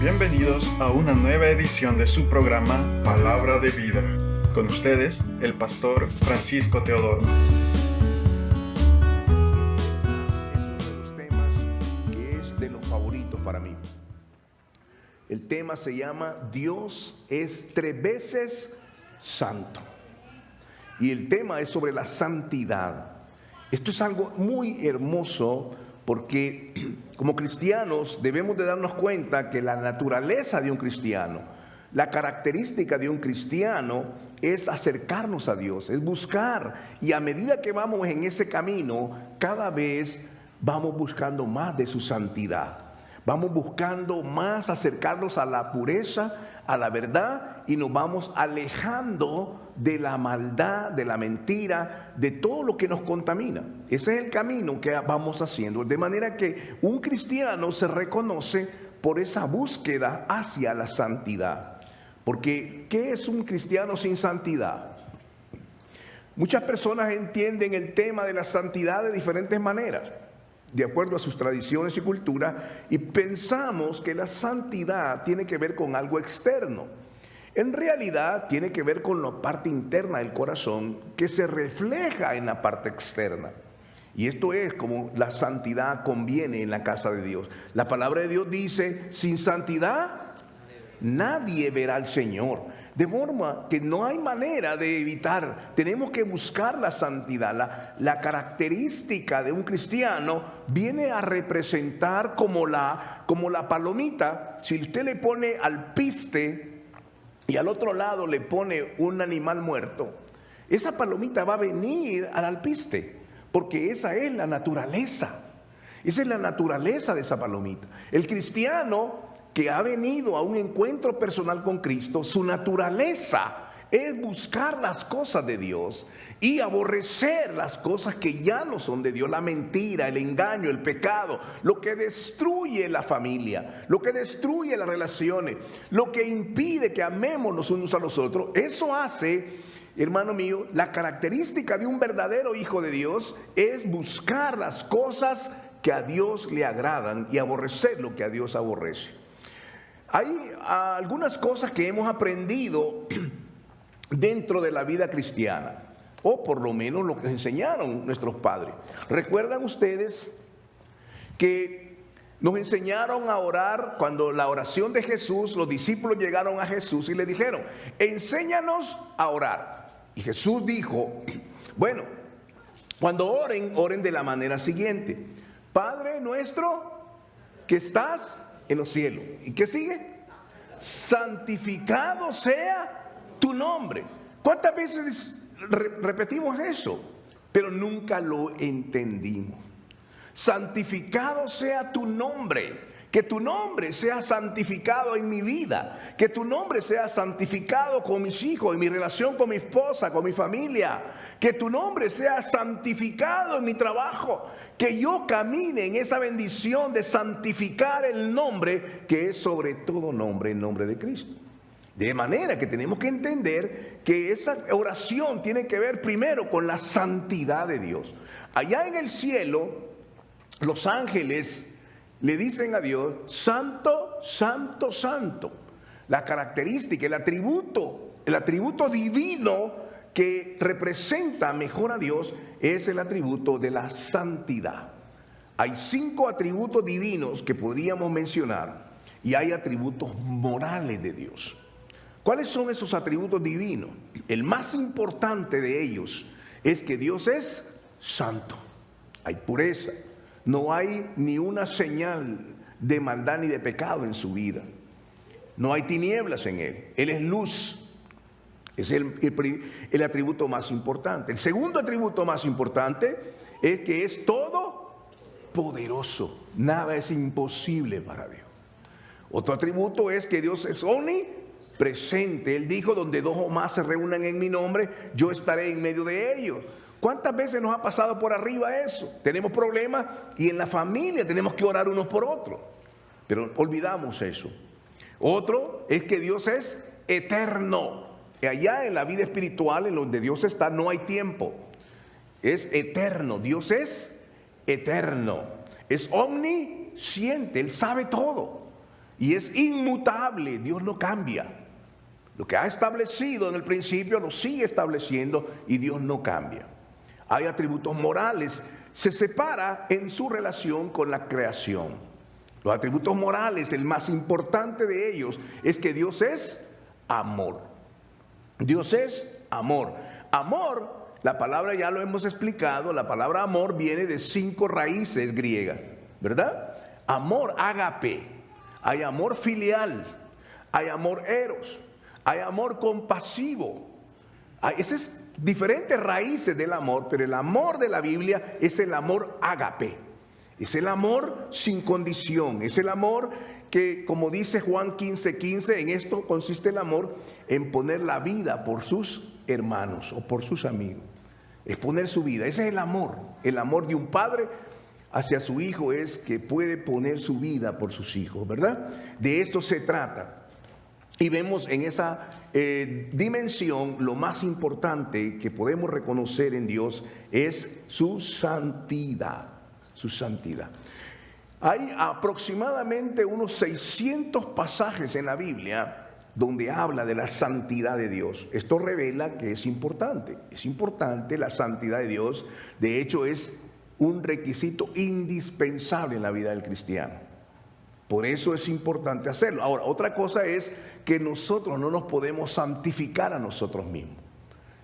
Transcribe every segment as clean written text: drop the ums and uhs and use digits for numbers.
Bienvenidos a una nueva edición de su programa Palabra de Vida. Con ustedes, el pastor Francisco Teodoro. Es uno de los temas que es de los favoritos para mí. El tema se llama Dios es 3 veces santo. Y el tema es sobre la santidad. Esto es algo muy hermoso porque como cristianos debemos de darnos cuenta que la naturaleza de un cristiano, la característica de un cristiano es acercarnos a Dios, es buscar. Y a medida que vamos en ese camino, cada vez vamos buscando más de su santidad. Vamos buscando más acercarnos a la pureza, a la verdad, y nos vamos alejando de la maldad, de la mentira, de todo lo que nos contamina. Ese es el camino que vamos haciendo. De manera que un cristiano se reconoce por esa búsqueda hacia la santidad. Porque, ¿qué es un cristiano sin santidad? Muchas personas entienden el tema de la santidad de diferentes maneras, de acuerdo a sus tradiciones y cultura, y pensamos que la santidad tiene que ver con algo externo. En realidad tiene que ver con la parte interna del corazón que se refleja en la parte externa. Y esto es como la santidad conviene en la casa de Dios. La palabra de Dios dice, sin santidad nadie verá al Señor. De forma que no hay manera de evitar, tenemos que buscar la santidad. La característica de un cristiano viene a representar como la palomita. Si usted le pone alpiste y al otro lado le pone un animal muerto, esa palomita va a venir al alpiste, porque esa es la naturaleza. Esa es la naturaleza de esa palomita. El cristiano que ha venido a un encuentro personal con Cristo, su naturaleza es buscar las cosas de Dios y aborrecer las cosas que ya no son de Dios, la mentira, el engaño, el pecado, lo que destruye la familia, lo que destruye las relaciones, lo que impide que amemos los unos a los otros. Eso hace, hermano mío, la característica de un verdadero hijo de Dios es buscar las cosas que a Dios le agradan y aborrecer lo que a Dios aborrece. Hay algunas cosas que hemos aprendido dentro de la vida cristiana, o por lo menos lo que enseñaron nuestros padres. ¿Recuerdan ustedes que nos enseñaron a orar cuando la oración de Jesús, los discípulos llegaron a Jesús y le dijeron, enséñanos a orar? Y Jesús dijo, bueno, cuando oren, oren de la manera siguiente. Padre nuestro que estás en los cielos. ¿Y qué sigue? Santificado sea tu nombre. ¿Cuántas veces repetimos eso? Pero nunca lo entendimos. Santificado sea tu nombre. Que tu nombre sea santificado en mi vida. Que tu nombre sea santificado con mis hijos, en mi relación con mi esposa, con mi familia. Que tu nombre sea santificado en mi trabajo. Que yo camine en esa bendición de santificar el nombre que es sobre todo nombre, el nombre de Cristo. De manera que tenemos que entender que esa oración tiene que ver primero con la santidad de Dios. Allá en el cielo, los ángeles le dicen a Dios, santo, santo, santo. La característica, el atributo divino que representa mejor a Dios es el atributo de la santidad. Hay 5 atributos divinos que podríamos mencionar y hay atributos morales de Dios. ¿Cuáles son esos atributos divinos? El más importante de ellos es que Dios es santo. Hay pureza. No hay ni una señal de maldad ni de pecado en su vida. No hay tinieblas en Él. Él es luz. Es el atributo más importante. El segundo atributo más importante es que es todopoderoso. Nada es imposible para Dios. Otro atributo es que Dios es omnipresente. Él dijo, donde 2 o más se reúnan en mi nombre, yo estaré en medio de ellos. ¿Cuántas veces nos ha pasado por arriba eso? Tenemos problemas y en la familia tenemos que orar unos por otros. Pero olvidamos eso. Otro es que Dios es eterno. Allá en la vida espiritual, en donde Dios está, no hay tiempo. Es eterno. Dios es eterno. Es omnisciente. Él sabe todo. y es inmutable. Dios no cambia. Lo que ha establecido en el principio lo sigue estableciendo y Dios no cambia. Hay atributos morales. Se separa en su relación con la creación. Los atributos morales, el más importante de ellos es que Dios es amor. Dios es amor. Amor, la palabra ya lo hemos explicado, la palabra amor viene de 5 raíces griegas, ¿verdad? Amor, ágape, hay amor filial, hay amor eros, hay amor compasivo. Hay esas diferentes raíces del amor, pero el amor de la Biblia es el amor ágape. Es el amor sin condición, es el amor que, como dice Juan 15:15, en esto consiste el amor, en poner la vida por sus hermanos o por sus amigos. Es poner su vida, ese es el amor de un padre hacia su hijo es que puede poner su vida por sus hijos, ¿verdad? De esto se trata. Y vemos en esa dimensión lo más importante que podemos reconocer en Dios es su santidad. Su santidad. Hay aproximadamente unos 600 pasajes en la Biblia donde habla de la santidad de Dios. Esto revela que es importante la santidad de Dios. De hecho, es un requisito indispensable en la vida del cristiano. Por eso es importante hacerlo. Ahora, otra cosa es que nosotros no nos podemos santificar a nosotros mismos.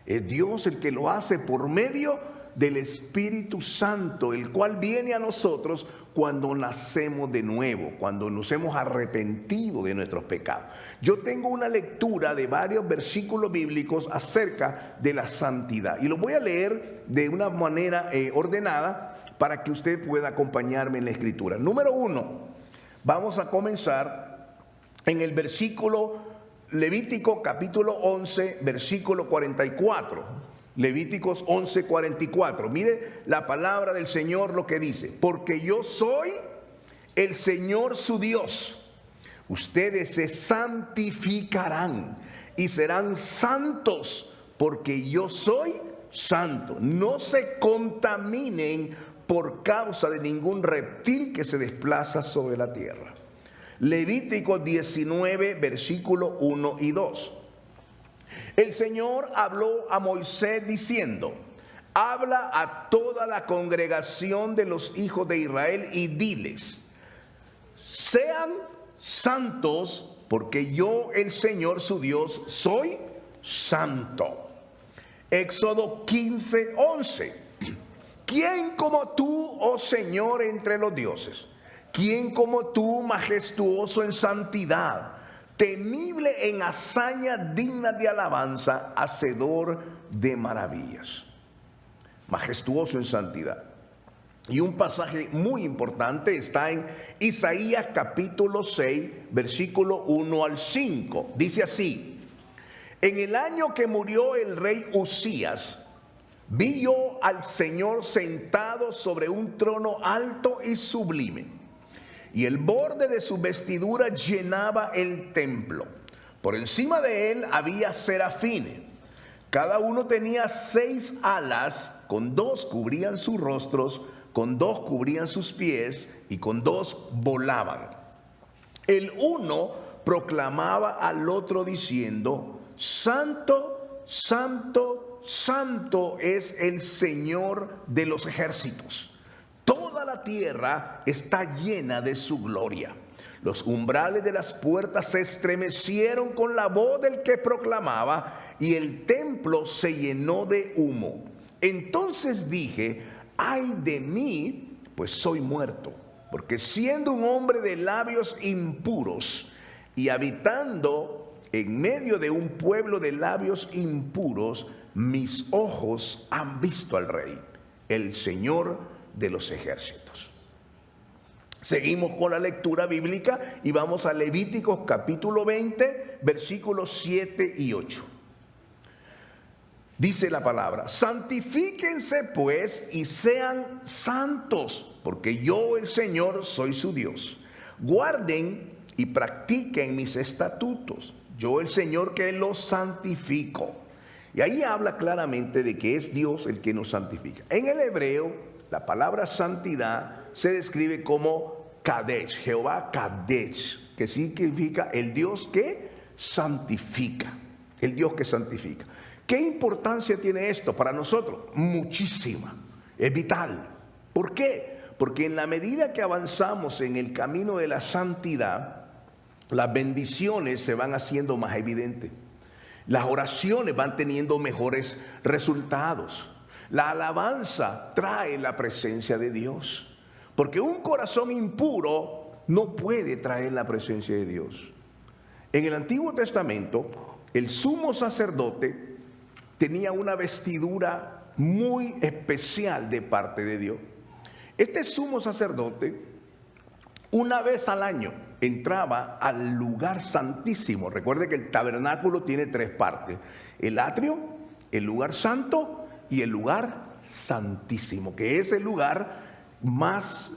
Es Dios el que lo hace por medio del Espíritu Santo, el cual viene a nosotros cuando nacemos de nuevo, cuando nos hemos arrepentido de nuestros pecados. Yo tengo una lectura de varios versículos bíblicos acerca de la santidad y lo voy a leer de una manera ordenada para que usted pueda acompañarme en la escritura. Número 1, vamos a comenzar en el versículo Levítico capítulo 11, versículo 44. Levíticos 11:44. Mire la palabra del Señor lo que dice: porque yo soy el Señor su Dios. Ustedes se santificarán y serán santos, porque yo soy santo. No se contaminen por causa de ningún reptil que se desplaza sobre la tierra. Levítico 19, versículo 1 y 2. El Señor habló a Moisés diciendo: habla a toda la congregación de los hijos de Israel y diles: sean santos, porque yo, el Señor su Dios, soy santo. Éxodo 15:11. ¿Quién como tú, oh Señor, entre los dioses? ¿Quién como tú, majestuoso en santidad, temible en hazaña digna de alabanza, hacedor de maravillas? Majestuoso en santidad. Y un pasaje muy importante está en Isaías capítulo 6, versículo 1 al 5. Dice así: en el año que murió el rey Uzías, vi yo al Señor sentado sobre un trono alto y sublime, y el borde de su vestidura llenaba el templo. Por encima de él había serafines. Cada uno tenía 6 alas, con 2 cubrían sus rostros, con 2 cubrían sus pies, y con 2 volaban. El uno proclamaba al otro diciendo: Santo, santo, santo es el Señor de los ejércitos. Toda la tierra está llena de su gloria. Los umbrales de las puertas se estremecieron con la voz del que proclamaba, y el templo se llenó de humo. Entonces dije: ay de mí, pues soy muerto, porque siendo un hombre de labios impuros y habitando en medio de un pueblo de labios impuros, mis ojos han visto al Rey, el Señor de los ejércitos. Seguimos con la lectura bíblica y vamos a Levíticos capítulo 20, versículos 7 y 8. Dice la palabra: santifíquense pues y sean santos, porque yo, el Señor, soy su Dios. Guarden y practiquen mis estatutos, yo, el Señor, que los santifico. Y ahí habla claramente de que es Dios el que nos santifica. En el hebreo, la palabra santidad se describe como Kadesh, Jehová Kadesh. que significa el Dios que santifica. El Dios que santifica. ¿Qué importancia tiene esto para nosotros? Muchísima. Es vital. ¿Por qué? Porque en la medida que avanzamos en el camino de la santidad, las bendiciones se van haciendo más evidentes. Las oraciones van teniendo mejores resultados. La alabanza trae la presencia de Dios. Porque un corazón impuro no puede traer la presencia de Dios. En el Antiguo Testamento, el sumo sacerdote tenía una vestidura muy especial de parte de Dios. Este sumo sacerdote, una vez al año, entraba al lugar santísimo. Recuerde que el tabernáculo tiene 3 partes: el atrio, el lugar santo y el lugar santísimo, que es el lugar más,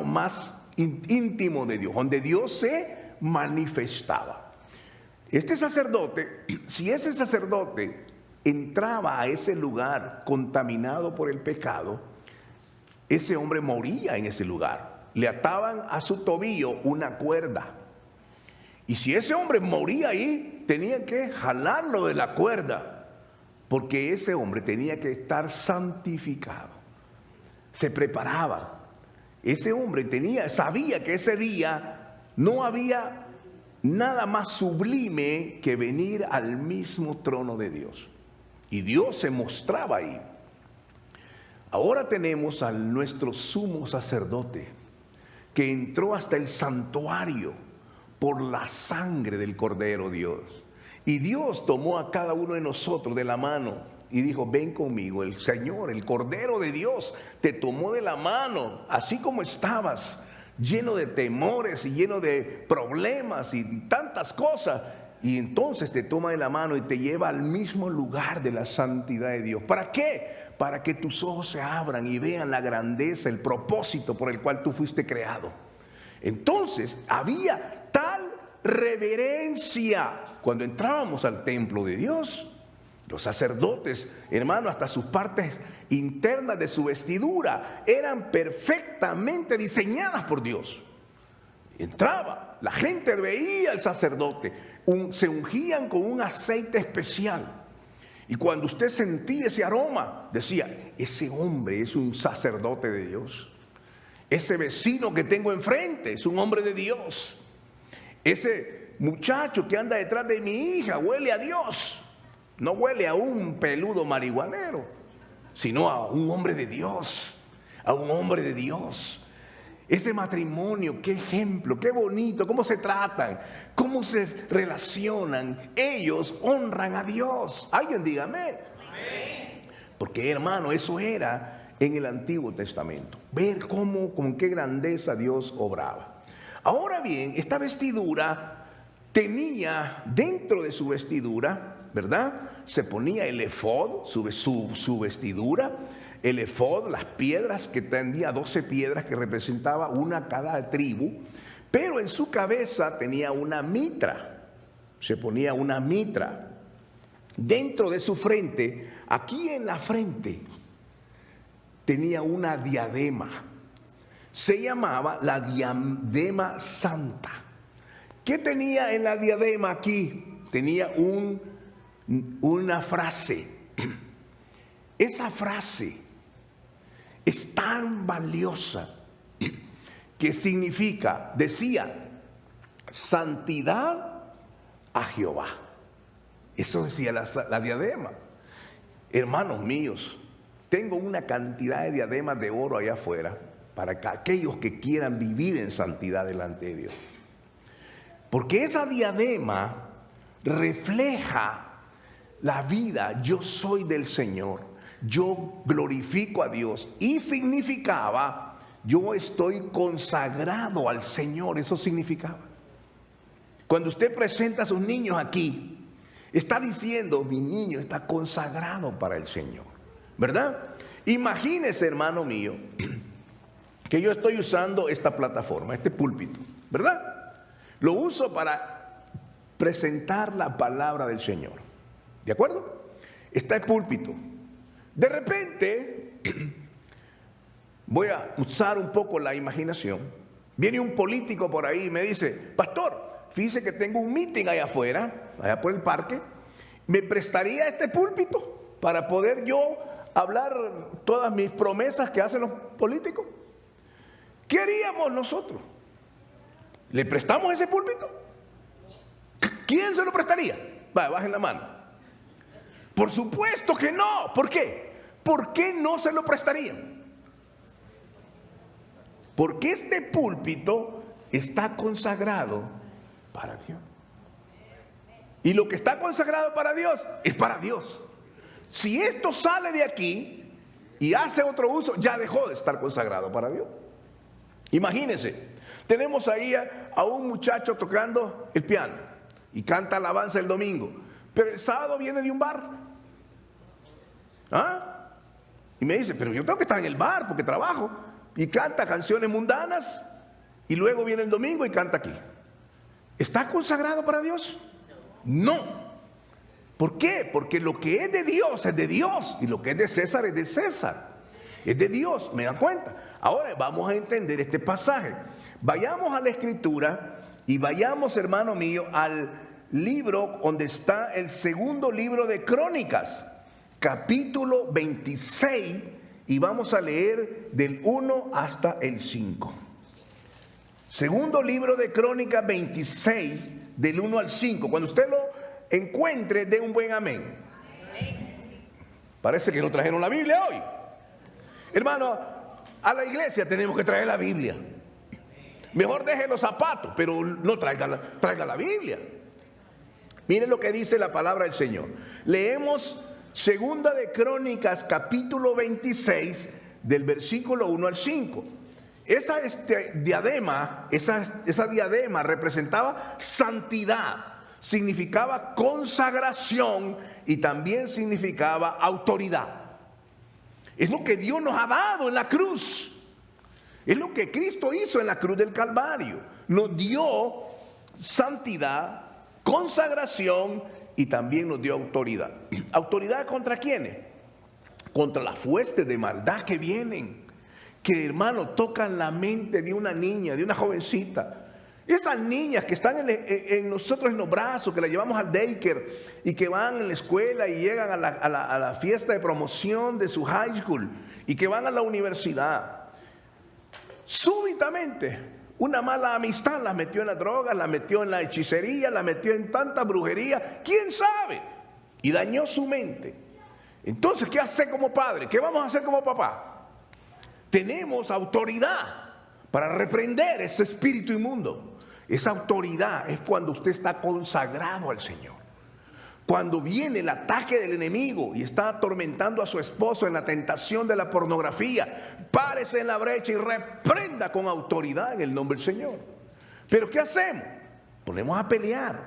más íntimo de Dios, donde Dios se manifestaba. Este sacerdote, si ese sacerdote entraba a ese lugar contaminado por el pecado, ese hombre moría en ese lugar. Le ataban a su tobillo una cuerda. Y si ese hombre moría ahí, tenían que jalarlo de la cuerda, porque ese hombre tenía que estar santificado. Se preparaba. Ese hombre sabía que ese día no había nada más sublime que venir al mismo trono de Dios. Y Dios se mostraba ahí. Ahora tenemos a nuestro sumo sacerdote, que entró hasta el santuario por la sangre del Cordero Dios. Y Dios tomó a cada uno de nosotros de la mano y dijo: ven conmigo. El Señor, el Cordero de Dios, te tomó de la mano, así como estabas, lleno de temores y lleno de problemas y tantas cosas. Y entonces te toma de la mano y te lleva al mismo lugar de la santidad de Dios. ¿Para qué? Para que tus ojos se abran y vean la grandeza, el propósito por el cual tú fuiste creado. Entonces había tal reverencia cuando entrábamos al templo de Dios. Los sacerdotes, hermano, hasta sus partes internas de su vestidura eran perfectamente diseñadas por Dios. Entraba, la gente veía al sacerdote, se ungían con un aceite especial. Y cuando usted sentía ese aroma, decía: ese hombre es un sacerdote de Dios. Ese vecino que tengo enfrente es un hombre de Dios. Ese muchacho que anda detrás de mi hija huele a Dios. No huele a un peludo marihuanero, sino a un hombre de Dios. A un hombre de Dios. Ese matrimonio, qué ejemplo, qué bonito, cómo se tratan, cómo se relacionan. Ellos honran a Dios. Alguien dígame. Porque, hermano, eso era en el Antiguo Testamento. Ver con qué grandeza Dios obraba. Ahora bien, esta vestidura tenía dentro de su vestidura, ¿verdad? Se ponía el efod, su vestidura. El efod, las piedras, que tenía 12 piedras que representaba una cada tribu, pero en su cabeza tenía una mitra. Se ponía una mitra. Dentro de su frente, aquí en la frente, tenía una diadema. Se llamaba la diadema santa. ¿Qué tenía en la diadema aquí? Tenía una frase. Esa frase es tan valiosa que decía: santidad a Jehová. Eso decía la diadema. Hermanos míos, tengo una cantidad de diademas de oro allá afuera para que aquellos que quieran vivir en santidad delante de Dios. Porque esa diadema refleja la vida: yo soy del Señor, yo glorifico a Dios. Y significaba: yo estoy consagrado al Señor. Eso significaba. Cuando usted presenta a sus niños aquí, está diciendo: mi niño está consagrado para el Señor, ¿verdad? Imagínese, hermano mío, que yo estoy usando esta plataforma, este púlpito, ¿verdad? Lo uso para presentar la palabra del Señor, ¿de acuerdo? Está el púlpito. De repente, voy a usar un poco la imaginación, Viene un político por ahí y me dice: pastor, fíjese que tengo un meeting allá afuera, allá por el parque, ¿me prestaría este púlpito para poder yo hablar todas mis promesas que hacen los políticos? ¿Qué haríamos nosotros? ¿Le prestamos ese púlpito? ¿Quién se lo prestaría? Vaya, bajen la mano. Por supuesto que no. ¿Por qué? ¿Por qué no se lo prestarían? Porque este púlpito está consagrado para Dios. Y lo que está consagrado para Dios es para Dios. Si esto sale de aquí y hace otro uso, ya dejó de estar consagrado para Dios. Imagínense, tenemos ahí a un muchacho tocando el piano y canta alabanza el domingo, pero el sábado viene de un bar. ¿Ah? Y me dice: pero yo tengo que estar en el bar porque trabajo. Y canta canciones mundanas y luego viene el domingo y canta aquí. ¿Está consagrado para Dios? No. ¿Por qué? Porque lo que es de Dios es de Dios y lo que es de César es de César. Es de Dios, ¿me dan cuenta? Ahora vamos a entender este pasaje. Vayamos a la Escritura y vayamos, hermano mío, al libro donde está el segundo libro de Crónicas, capítulo 26, y vamos a leer del 1 hasta el 5. Segundo libro de Crónicas 26, del 1 al 5. Cuando usted lo encuentre, dé un buen amén. Parece que no trajeron la Biblia hoy. Hermano, a la iglesia tenemos que traer la Biblia. Mejor deje los zapatos, pero no traiga la Biblia. Miren lo que dice la palabra del Señor. Leemos Segunda de Crónicas, capítulo 26, del versículo 1 al 5. Esa diadema representaba santidad, significaba consagración y también significaba autoridad. Es lo que Dios nos ha dado en la cruz. Es lo que Cristo hizo en la cruz del Calvario. Nos dio santidad, consagración y también nos dio autoridad. ¿Autoridad contra quiénes? Contra las huestes de maldad que vienen, que, hermano, tocan la mente de una niña, de una jovencita. Esas niñas que están en nosotros en los brazos, que las llevamos al daycare y que van en la escuela y llegan a la fiesta de promoción de su high school y que van a la universidad. Súbitamente una mala amistad las metió en la droga, las metió en la hechicería, las metió en tanta brujería, quién sabe, y dañó su mente. Entonces, ¿qué hace como padre? ¿Qué vamos a hacer como papá? Tenemos autoridad para reprender ese espíritu inmundo. Esa autoridad es cuando usted está consagrado al Señor. Cuando viene el ataque del enemigo y está atormentando a su esposo en la tentación de la pornografía, párese en la brecha y reprenda con autoridad en el nombre del Señor. Pero ¿qué hacemos? Ponemos a pelear,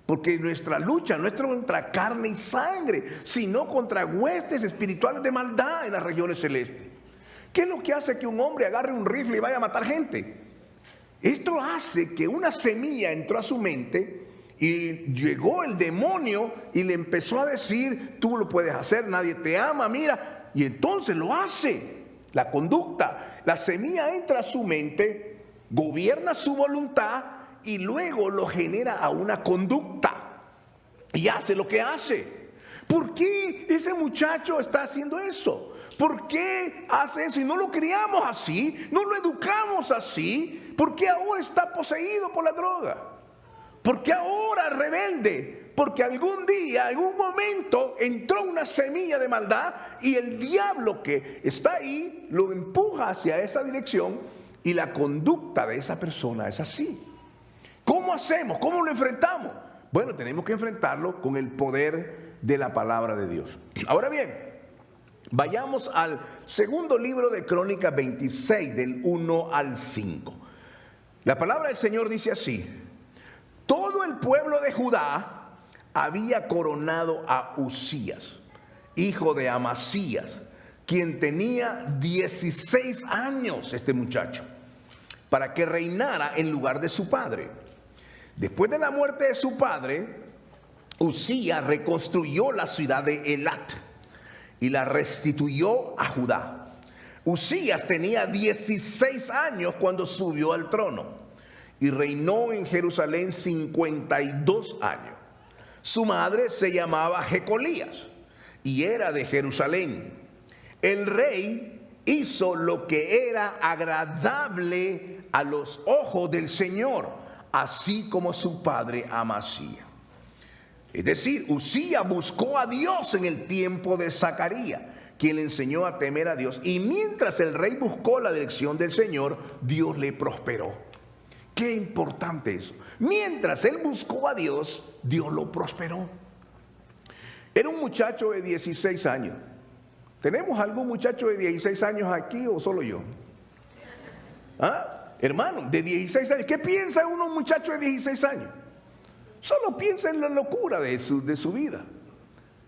porque nuestra lucha no es contra carne y sangre, sino contra huestes espirituales de maldad en las regiones celestes. ¿Qué es lo que hace que un hombre agarre un rifle y vaya a matar gente? Esto hace que una semilla entró a su mente y llegó el demonio y le empezó a decir: tú lo puedes hacer, nadie te ama, mira. Y entonces lo hace. La conducta, la semilla entra a su mente, gobierna su voluntad y luego lo genera a una conducta. Y hace lo que hace. ¿Por qué ese muchacho está haciendo eso? ¿Por qué hace eso? Y no lo criamos así, no lo educamos así. ¿Por qué ahora está poseído por la droga? ¿Por qué ahora es rebelde? Porque algún día, en un momento, entró una semilla de maldad y el diablo que está ahí lo empuja hacia esa dirección y la conducta de esa persona es así. ¿Cómo hacemos? ¿Cómo lo enfrentamos? Bueno, tenemos que enfrentarlo con el poder de la palabra de Dios. Ahora bien, vayamos al segundo libro de Crónicas 26, del 1 al 5. La palabra del Señor dice así: todo el pueblo de Judá había coronado a Uzías, hijo de Amasías, quien tenía 16 años, este muchacho, para que reinara en lugar de su padre. Después de la muerte de su padre, Uzías reconstruyó la ciudad de Elat y la restituyó a Judá. Usías tenía 16 años cuando subió al trono y reinó en Jerusalén 52 años. Su madre se llamaba Jecolías y era de Jerusalén. El rey hizo lo que era agradable a los ojos del Señor, así como su padre Amasías. Es decir, Usías buscó a Dios en el tiempo de Zacarías, quien le enseñó a temer a Dios. Y mientras el rey buscó la dirección del Señor, Dios le prosperó. Qué importante eso. Mientras él buscó a Dios, Dios lo prosperó. Era un muchacho de 16 años. ¿Tenemos algún muchacho de 16 años aquí o solo yo? ¿Ah? Hermano, de 16 años. ¿Qué piensa uno, un muchacho de 16 años? Solo piensa en la locura de su vida.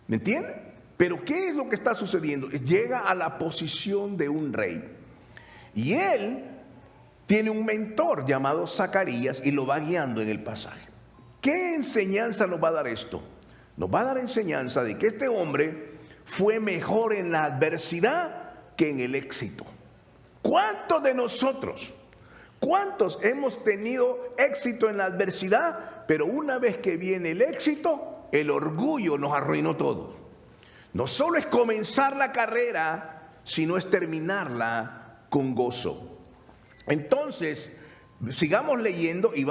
¿Me entiende? Pero ¿qué es lo que está sucediendo? Llega a la posición de un rey. Y él tiene un mentor llamado Zacarías y lo va guiando en el pasaje. ¿Qué enseñanza nos va a dar esto? Nos va a dar enseñanza de que este hombre fue mejor en la adversidad que en el éxito. ¿Cuántos de nosotros, cuántos hemos tenido éxito en la adversidad, pero una vez que viene el éxito, el orgullo nos arruinó todo? No solo es comenzar la carrera, sino es terminarla con gozo. Entonces, sigamos leyendo y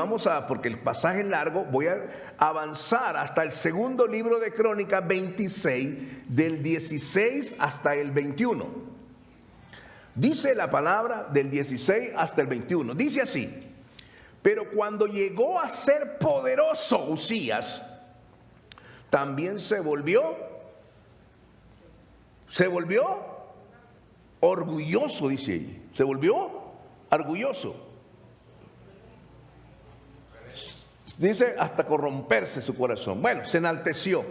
porque el pasaje es largo, voy a avanzar hasta el segundo libro de Crónicas 26, del 16 hasta el 21. Dice la palabra del 16 hasta el 21. Dice así: pero cuando llegó a ser poderoso Usías, también se volvió orgulloso, dice ella. Se volvió orgulloso. Dice hasta corromperse su corazón. Bueno, se enalteció.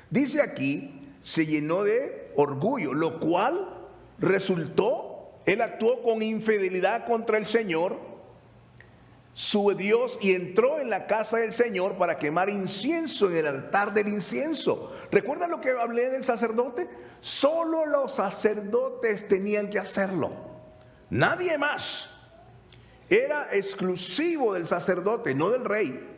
Dice aquí, se llenó de orgullo, lo cual resultó, él actuó con infidelidad contra el Señor, su Dios, y entró en la casa del Señor para quemar incienso en el altar del incienso. ¿Recuerda lo que hablé del sacerdote? Solo los sacerdotes tenían que hacerlo, nadie más. Era exclusivo del sacerdote, no del rey.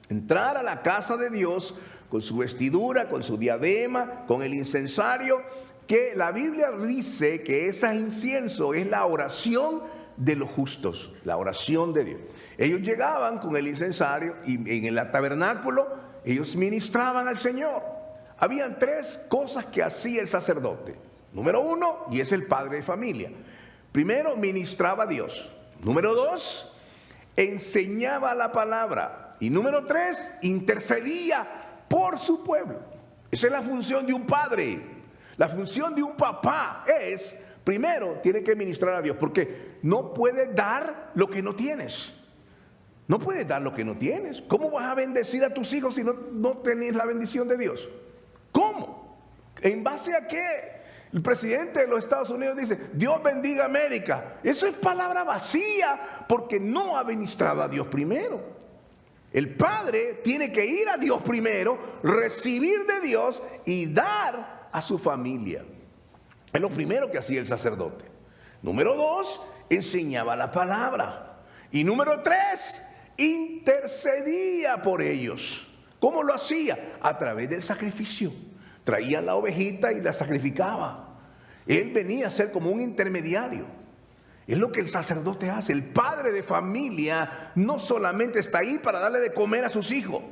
Entrar a la casa de Dios con su vestidura, con su diadema, con el incensario, que la Biblia dice que ese incienso es la oración de los justos, la oración de Dios. Ellos llegaban con el incensario y en el tabernáculo ellos ministraban al Señor. Habían tres cosas que hacía el sacerdote. Número uno, y es el padre de familia. Primero, ministraba a Dios. Número dos, enseñaba la palabra. Y número tres, intercedía por su pueblo. Esa es la función de un padre. La función de un papá es, primero, tiene que ministrar a Dios, porque no puedes dar lo que no tienes. No puedes dar lo que no tienes. ¿Cómo vas a bendecir a tus hijos si no tenés la bendición de Dios? ¿Cómo? ¿En base a qué? El presidente de los Estados Unidos dice, Dios bendiga América. Eso es palabra vacía, porque no ha ministrado a Dios primero. El padre tiene que ir a Dios primero, recibir de Dios y dar a su familia. Es lo primero que hacía el sacerdote. Número dos, enseñaba la palabra. Y número tres, intercedía por ellos. ¿Cómo lo hacía? A través del sacrificio. Traía la ovejita y la sacrificaba. Él venía a ser como un intermediario. Es lo que el sacerdote hace. El padre de familia no solamente está ahí para darle de comer a sus hijos.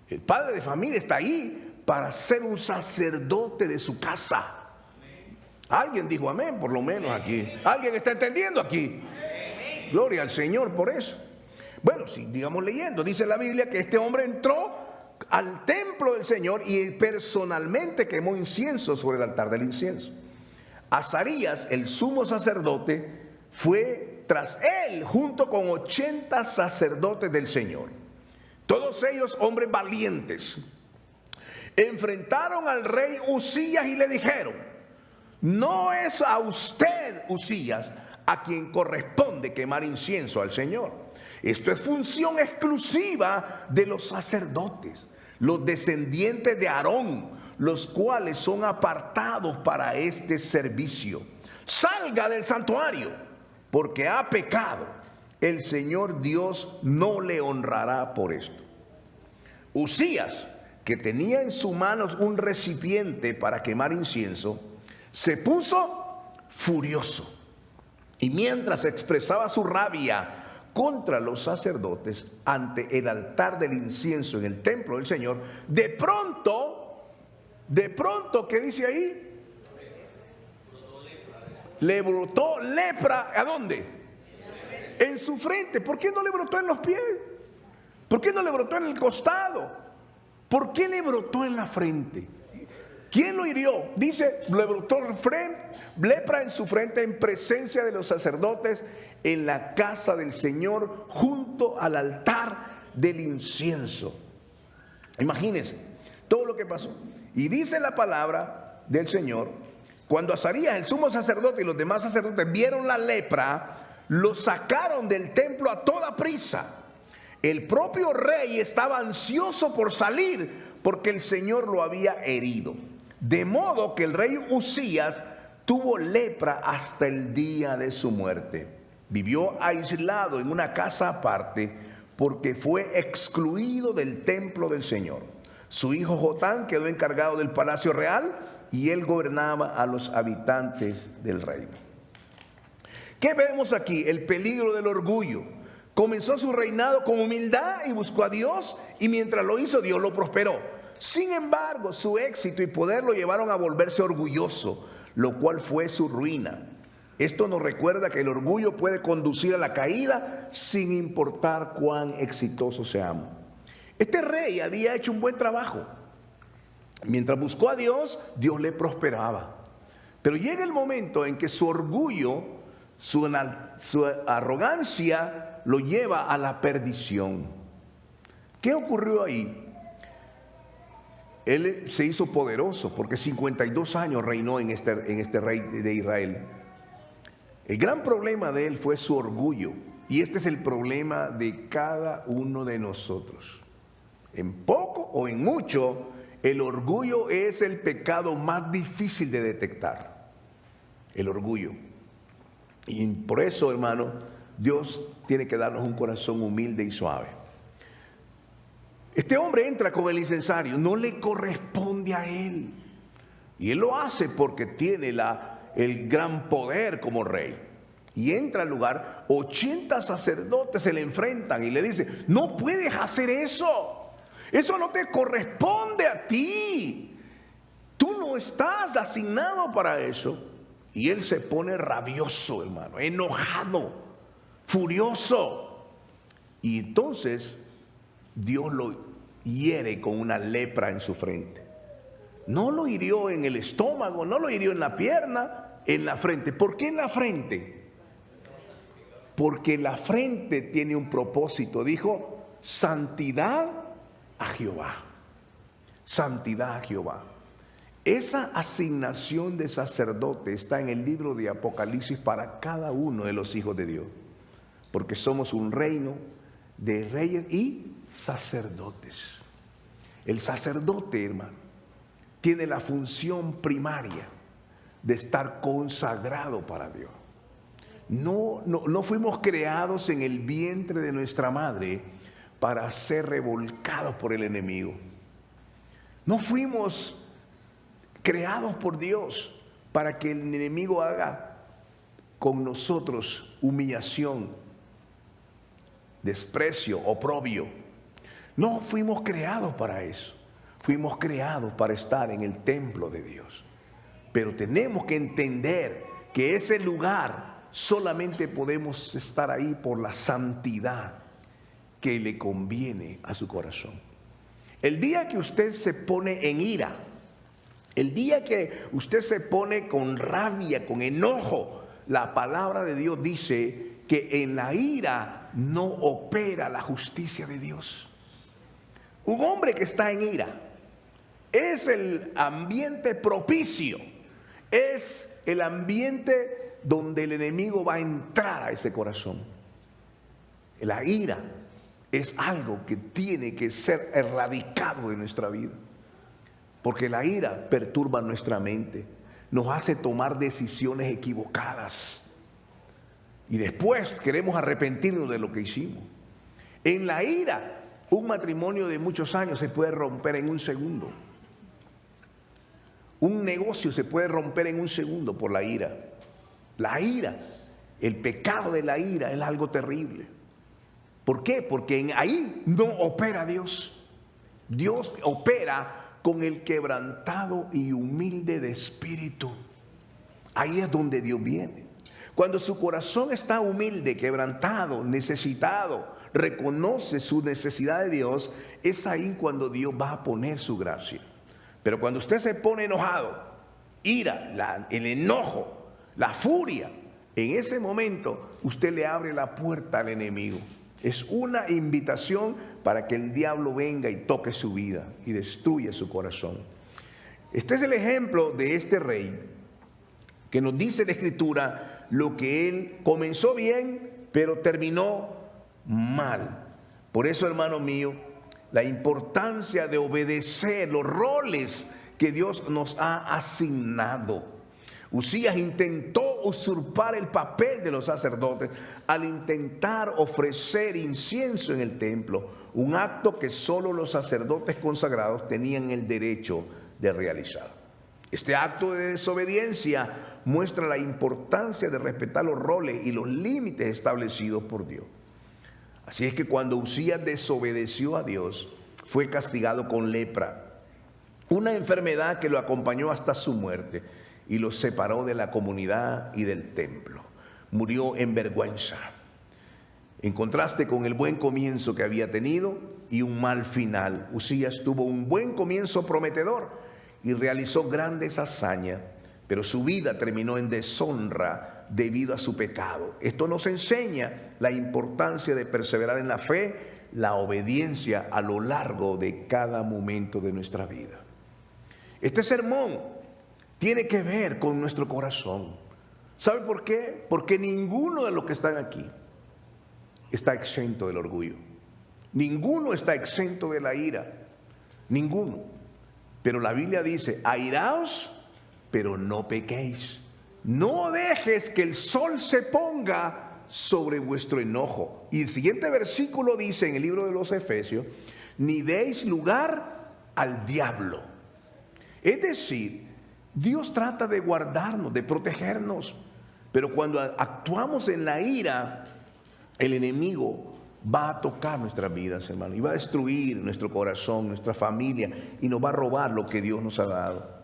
El padre de familia está ahí para ser un sacerdote de su casa. Alguien dijo amén, por lo menos aquí. ¿Alguien está entendiendo aquí? Gloria al Señor por eso. Bueno, si digamos leyendo, dice la Biblia que este hombre entró al templo del Señor y personalmente quemó incienso sobre el altar del incienso. Azarías, el sumo sacerdote, fue tras él junto con 80 sacerdotes del Señor. Todos ellos hombres valientes. Enfrentaron al rey Usías y le dijeron: no es a usted, Usías, a quien corresponde quemar incienso al Señor. Esto es función exclusiva de los sacerdotes, los descendientes de Aarón, los cuales son apartados para este servicio. salga del santuario, porque ha pecado. El Señor Dios no le honrará por esto. Uzías, que tenía en sus manos un recipiente para quemar incienso, se puso furioso. Y mientras expresaba su rabia contra los sacerdotes ante el altar del incienso en el templo del Señor, de pronto, ¿qué dice ahí? Le brotó lepra. ¿A dónde? En su frente. ¿Por qué no le brotó en los pies? ¿Por qué no le brotó en el costado? ¿Por qué le brotó en la frente? ¿Quién lo hirió? Dice, le brotó lepra en su frente en presencia de los sacerdotes en la casa del Señor junto al altar del incienso. Imagínense todo lo que pasó. Y dice la palabra del Señor, cuando Azarías, el sumo sacerdote, y los demás sacerdotes vieron la lepra, lo sacaron del templo a toda prisa. El propio rey estaba ansioso por salir porque el Señor lo había herido. De modo que el rey Uzías tuvo lepra hasta el día de su muerte. Vivió aislado en una casa aparte porque fue excluido del templo del Señor. Su hijo Jotán quedó encargado del palacio real y él gobernaba a los habitantes del reino. ¿Qué vemos aquí? El peligro del orgullo. Comenzó su reinado con humildad y buscó a Dios, y mientras lo hizo, Dios lo prosperó. Sin embargo, su éxito y poder lo llevaron a volverse orgulloso, lo cual fue su ruina. Esto nos recuerda que el orgullo puede conducir a la caída sin importar cuán exitoso seamos. Este rey había hecho un buen trabajo. Mientras buscó a Dios, Dios le prosperaba. Pero llega el momento en que su orgullo, su arrogancia lo lleva a la perdición. ¿Qué ocurrió ahí? Él se hizo poderoso porque 52 años reinó en este rey de Israel. El gran problema de él fue su orgullo, y este es el problema de cada uno de nosotros. En poco o en mucho, el orgullo es el pecado más difícil de detectar. El orgullo. Y por eso, hermano, Dios tiene que darnos un corazón humilde y suave. Este hombre entra con el incensario, no le corresponde a él. Y él lo hace porque tiene el gran poder como rey. Y entra al lugar, 80 sacerdotes se le enfrentan y le dicen, no puedes hacer eso. Eso no te corresponde a ti. Tú no estás asignado para eso. Y él se pone rabioso, hermano, enojado, furioso. Y entonces Dios lo hiere con una lepra en su frente. No lo hirió en el estómago, no lo hirió en la pierna, en la frente. ¿Por qué en la frente? Porque la frente tiene un propósito. Dijo, santidad a Jehová. Santidad a Jehová. Esa asignación de sacerdote está en el libro de Apocalipsis para cada uno de los hijos de Dios. Porque somos un reino de reyes y sacerdotes. El sacerdote, hermano, tiene la función primaria de estar consagrado para Dios. No fuimos creados en el vientre de nuestra madre para ser revolcados por el enemigo. No fuimos creados por Dios para que el enemigo haga con nosotros humillación, desprecio, oprobio. No fuimos creados para eso. Fuimos creados para estar en el templo de Dios. Pero tenemos que entender que ese lugar solamente podemos estar ahí por la santidad que le conviene a su corazón. El día que usted se pone en ira, el día que usted se pone con rabia, con enojo, la palabra de Dios dice que en la ira no opera la justicia de Dios. Un hombre que está en ira es el ambiente propicio, es el ambiente donde el enemigo va a entrar a ese corazón. La ira es algo que tiene que ser erradicado de nuestra vida, porque la ira perturba nuestra mente. nos hace tomar decisiones equivocadas. Y después queremos arrepentirnos de lo que hicimos. En la ira, un matrimonio de muchos años se puede romper en un segundo. Un negocio se puede romper en un segundo por la ira. La ira, el pecado de la ira es algo terrible. ¿Por qué? Porque ahí no opera Dios. Dios opera con el quebrantado y humilde de espíritu. Ahí es donde Dios viene. Cuando su corazón está humilde, quebrantado, necesitado, reconoce su necesidad de Dios, es ahí cuando Dios va a poner su gracia. Pero cuando usted se pone enojado, ira, el enojo, la furia, en ese momento usted le abre la puerta al enemigo. Es una invitación para que el diablo venga y toque su vida y destruya su corazón. Este es el ejemplo de este rey que nos dice la Escritura lo que él comenzó bien, pero terminó mal. Por eso, hermano mío, la importancia de obedecer los roles que Dios nos ha asignado. Usías intentó usurpar el papel de los sacerdotes al intentar ofrecer incienso en el templo, un acto que solo los sacerdotes consagrados tenían el derecho de realizar. Este acto de desobediencia muestra la importancia de respetar los roles y los límites establecidos por Dios. Así es que cuando Usías desobedeció a Dios, fue castigado con lepra, una enfermedad que lo acompañó hasta su muerte y lo separó de la comunidad y del templo. Murió en vergüenza, en contraste con el buen comienzo que había tenido y un mal final. Usías tuvo un buen comienzo prometedor y realizó grandes hazañas, pero su vida terminó en deshonra debido a su pecado. Esto nos enseña la importancia de perseverar en la fe, la obediencia a lo largo de cada momento de nuestra vida. Este sermón tiene que ver con nuestro corazón. ¿Sabe por qué? Porque ninguno de los que están aquí está exento del orgullo. Ninguno está exento de la ira. Ninguno. Pero la Biblia dice: airaos, pero no pequéis. No dejes que el sol se ponga sobre vuestro enojo. Y el siguiente versículo dice en el libro de los Efesios: ni deis lugar al diablo. Es decir, Dios trata de guardarnos, de protegernos. Pero cuando actuamos en la ira, el enemigo va a tocar nuestras vidas, hermano, y va a destruir nuestro corazón, nuestra familia, y nos va a robar lo que Dios nos ha dado.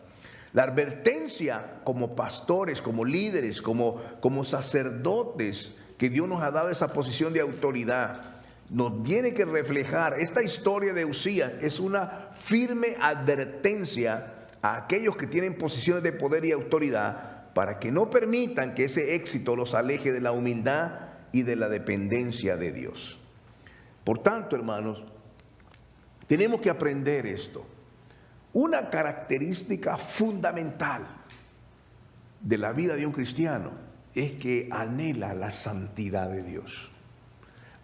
La advertencia como pastores, como líderes, como sacerdotes, que Dios nos ha dado esa posición de autoridad, nos tiene que reflejar. Esta historia de Usías es una firme advertencia a aquellos que tienen posiciones de poder y autoridad, para que no permitan que ese éxito los aleje de la humildad y de la dependencia de Dios. Por tanto, hermanos, tenemos que aprender esto. Una característica fundamental de la vida de un cristiano es que anhela la santidad de Dios,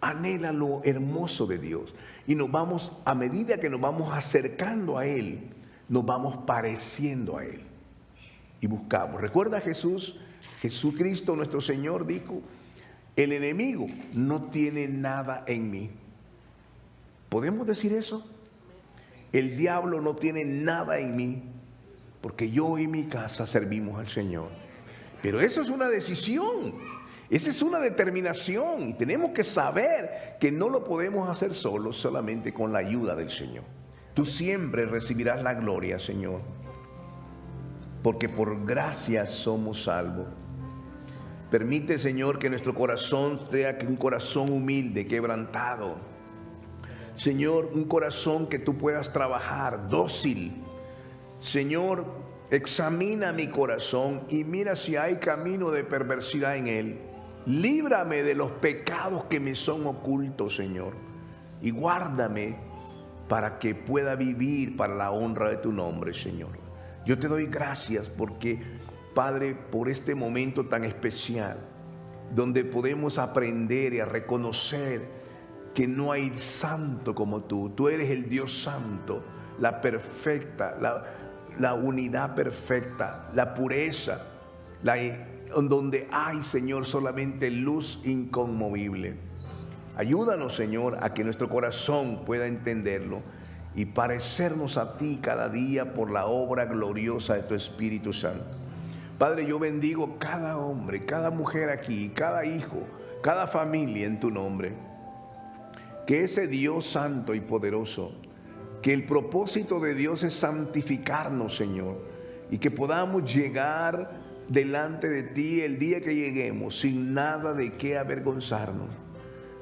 anhela lo hermoso de Dios, y a medida que nos vamos acercando a Él, nos vamos pareciendo a Él y buscamos. ¿Recuerda a Jesús? Jesucristo nuestro Señor dijo: el enemigo no tiene nada en mí. ¿Podemos decir eso? El diablo no tiene nada en mí, porque yo y mi casa servimos al Señor. Pero eso es una decisión, esa es una determinación, y tenemos que saber que no lo podemos hacer solos, solamente con la ayuda del Señor. Tú siempre recibirás la gloria, Señor, porque por gracia somos salvos. Permite, Señor, que nuestro corazón sea un corazón humilde, quebrantado. Señor, un corazón que tú puedas trabajar, dócil. Señor, examina mi corazón y mira si hay camino de perversidad en él. Líbrame de los pecados que me son ocultos, Señor, y guárdame para que pueda vivir para la honra de tu nombre, Señor. Yo te doy gracias porque, Padre, por este momento tan especial, donde podemos aprender y a reconocer que no hay santo como tú. Tú eres el Dios santo, la perfecta, la unidad perfecta, la pureza, donde hay, Señor, solamente luz inconmovible. Ayúdanos, Señor, a que nuestro corazón pueda entenderlo y parecernos a ti cada día por la obra gloriosa de tu Espíritu Santo. Padre, yo bendigo cada hombre, cada mujer aquí, cada hijo, cada familia en tu nombre. Que ese Dios santo y poderoso, que el propósito de Dios es santificarnos, Señor, y que podamos llegar delante de ti el día que lleguemos sin nada de qué avergonzarnos.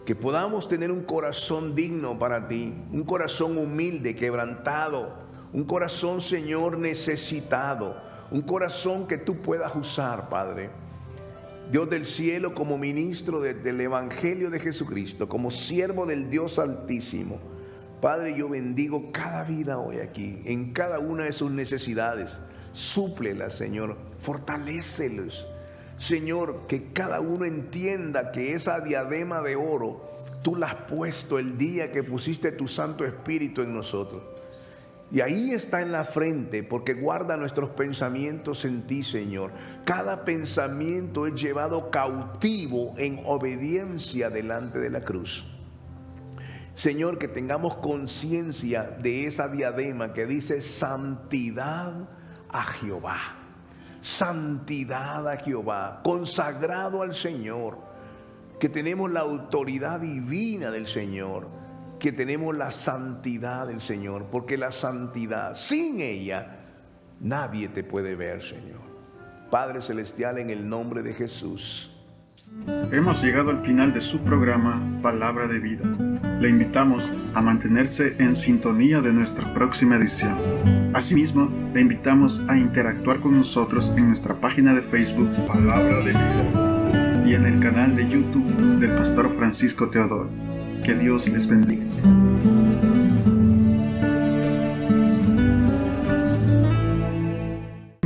Que podamos tener un corazón digno para ti, un corazón humilde, quebrantado, un corazón, Señor, necesitado, un corazón que tú puedas usar, Padre. Dios del cielo, como ministro del Evangelio de Jesucristo, como siervo del Dios Altísimo. Padre, yo bendigo cada vida hoy aquí, en cada una de sus necesidades. Súplelas, Señor, fortalécelos. Señor, que cada uno entienda que esa diadema de oro tú la has puesto el día que pusiste tu Santo Espíritu en nosotros. Y ahí está en la frente, porque guarda nuestros pensamientos en ti, Señor. Cada pensamiento es llevado cautivo en obediencia delante de la cruz. Señor, que tengamos conciencia de esa diadema que dice santidad a Jehová. Santidad a Jehová, consagrado al Señor, que tenemos la autoridad divina del Señor, que tenemos la santidad del Señor, porque la santidad, sin ella, nadie te puede ver, Señor. Padre Celestial, en el nombre de Jesús. Hemos llegado al final de su programa Palabra de Vida. Le invitamos a mantenerse en sintonía de nuestra próxima edición. Asimismo, le invitamos a interactuar con nosotros en nuestra página de Facebook Palabra de Vida y en el canal de YouTube del Pastor Francisco Teodoro. Que Dios les bendiga.